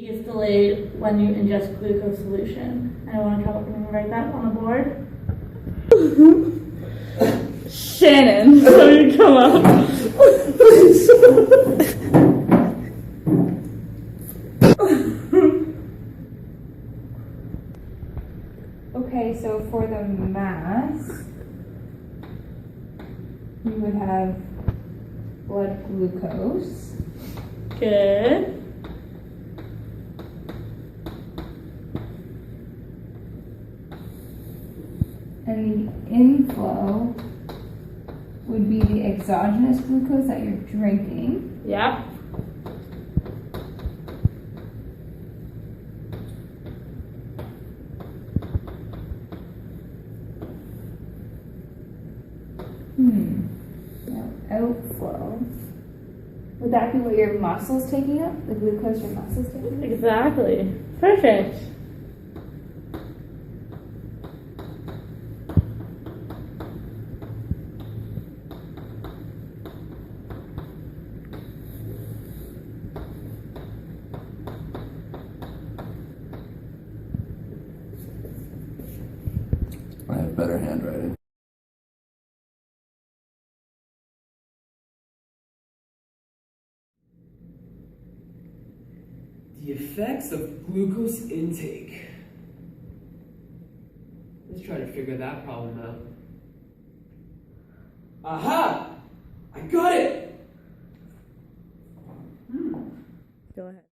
Fatigue is delayed when you ingest glucose solution. Anyone come up and write that on the board? Shannon, so you come up. Okay, so for the mass, you would have blood glucose. Good. And the inflow would be the exogenous glucose that you're drinking. Yep. Now outflow. Would that be what your muscles taking up? The glucose your muscles taking up? Exactly. Perfect. I have better handwriting. The effects of glucose intake. Let's try to figure that problem out. Aha! I got it! Go ahead.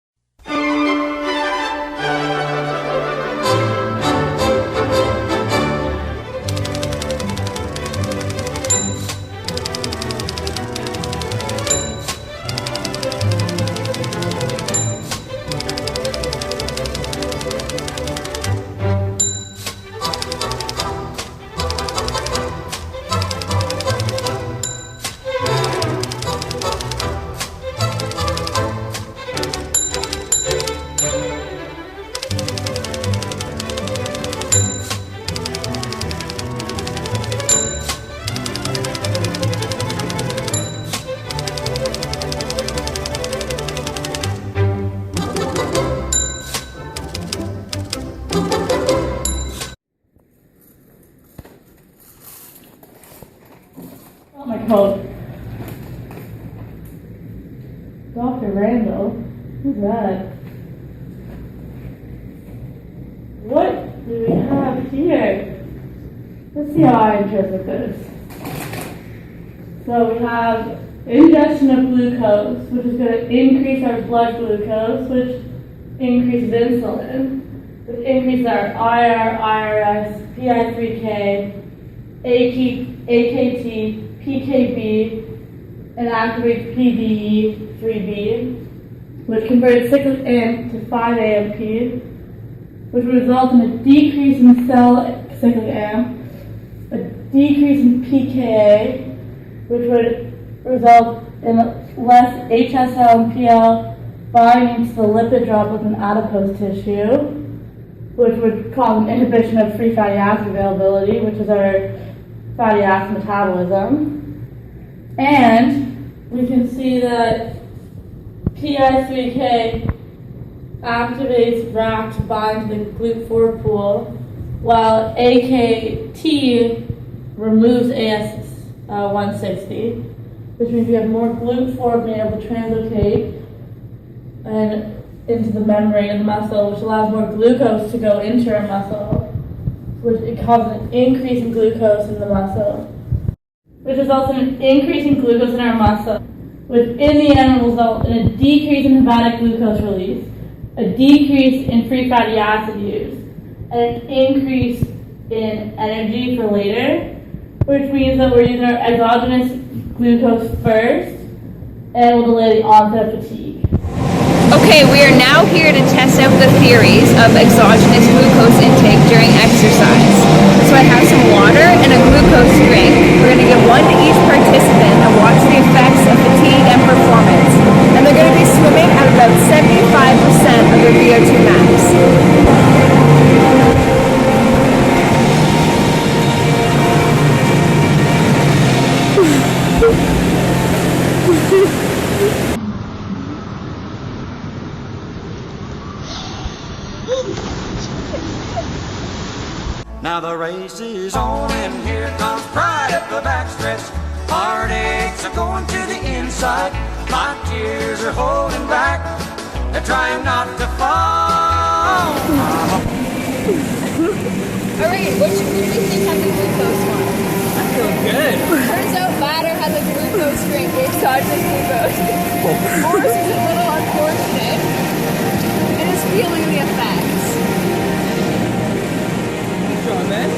Oh my God. Dr. Randall? Who's that? What do we have here? Let's see how I interpret this. So we have ingestion of glucose, which is going to increase our blood glucose, which increases insulin, which increases our IR, IRS, PI3K, AKT, PKB, and activates PDE3B, which converts cyclic AMP to 5-AMP, which would result in a decrease in cell cyclic AMP, a decrease in pKa, which would result in less HSL and PL binding to the lipid droplet in adipose tissue, which would cause an inhibition of free fatty acid availability, which is our fatty acid metabolism. And we can see that PI3K activates RAC to bind to the GLUT4 pool, while AKT removes AS160, which means we have more GLUT4 being able to translocate and into the membrane of the muscle, which allows more glucose to go into our muscle, which it causes an increase in glucose in the muscle, which results in an increase in glucose in our muscle, which in the end will result in a decrease in hepatic glucose release, a decrease in free fatty acid use, and an increase in energy for later, which means that we're using our exogenous glucose first, and will delay the onset of fatigue. Okay, we are now here to test out the theories of exogenous glucose intake during exercise. So I have some water and a glucose drink. We're going to give one to each participant and watch the effects of fatigue and performance. And they're going to be swimming at about 75% of their VO2 max. Now the race is on and here comes pride up the backstretch. Heartaches are going to the inside. My tears are holding back. They're trying not to fall. Alright, who do you think has the glucose one? I feel good. Turns out Batter has a glucose drink, exogenous glucose. Morris is a little unfortunate and is feeling the effects. Good job, man.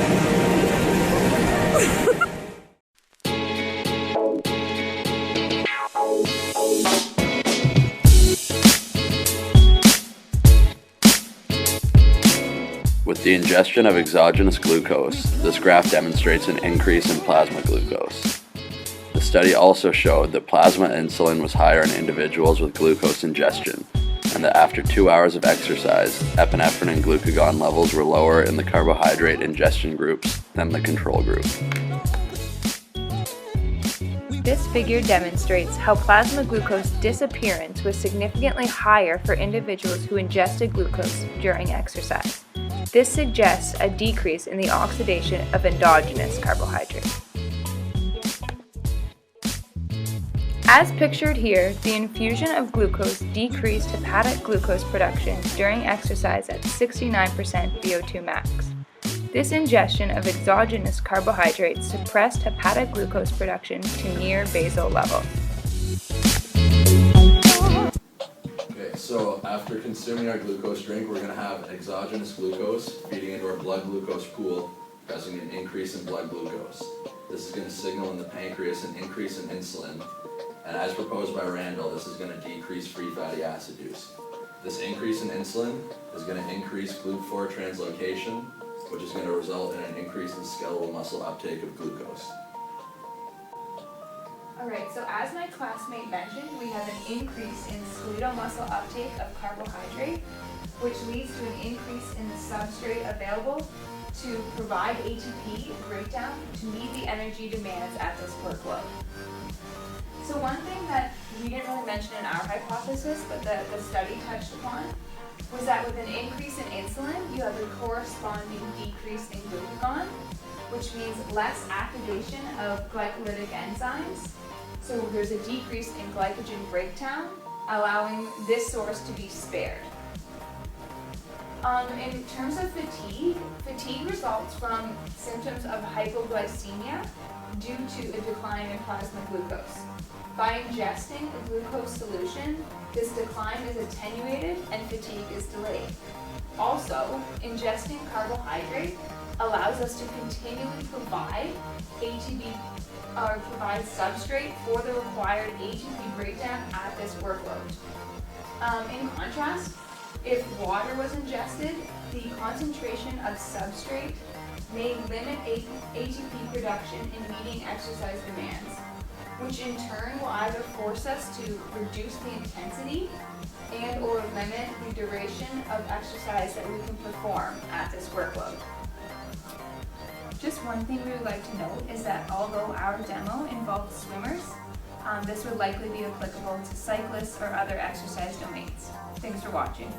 With the ingestion of exogenous glucose, this graph demonstrates an increase in plasma glucose. The study also showed that plasma insulin was higher in individuals with glucose ingestion, and that after 2 hours of exercise, epinephrine and glucagon levels were lower in the carbohydrate ingestion groups than the control group. This figure demonstrates how plasma glucose disappearance was significantly higher for individuals who ingested glucose during exercise. This suggests a decrease in the oxidation of endogenous carbohydrate. As pictured here, the infusion of glucose decreased hepatic glucose production during exercise at 69% VO2 max. This ingestion of exogenous carbohydrates suppressed hepatic glucose production to near basal levels. Okay, so after consuming our glucose drink, we're going to have exogenous glucose feeding into our blood glucose pool, causing an increase in blood glucose. This is going to signal in the pancreas an increase in insulin, and as proposed by Randall, this is going to decrease free fatty acid use. This increase in insulin is going to increase GLUT4 translocation, which is going to result in an increase in skeletal muscle uptake of glucose. Alright, so as my classmate mentioned, we have an increase in skeletal muscle uptake of carbohydrate, which leads to an increase in the substrate available to provide ATP breakdown to meet the energy demands at this workload. So one thing that we didn't really mention in our hypothesis, but the study touched upon, was that with an increase in insulin, you have a corresponding decrease in glucagon, which means less activation of glycolytic enzymes. So there's a decrease in glycogen breakdown, allowing this source to be spared. In terms of fatigue results from symptoms of hypoglycemia due to a decline in plasma glucose. By ingesting a glucose solution, this decline is attenuated and fatigue is delayed. Also, ingesting carbohydrate allows us to continually provide provide substrate for the required ATP breakdown at this workload. In contrast, if water was ingested, the concentration of substrate may limit ATP production in meeting exercise demands, which in turn will either force us to reduce the intensity and or limit the duration of exercise that we can perform at this workload. Just one thing we would like to note is that although our demo involved swimmers, this would likely be applicable to cyclists or other exercise domains. Thanks for watching.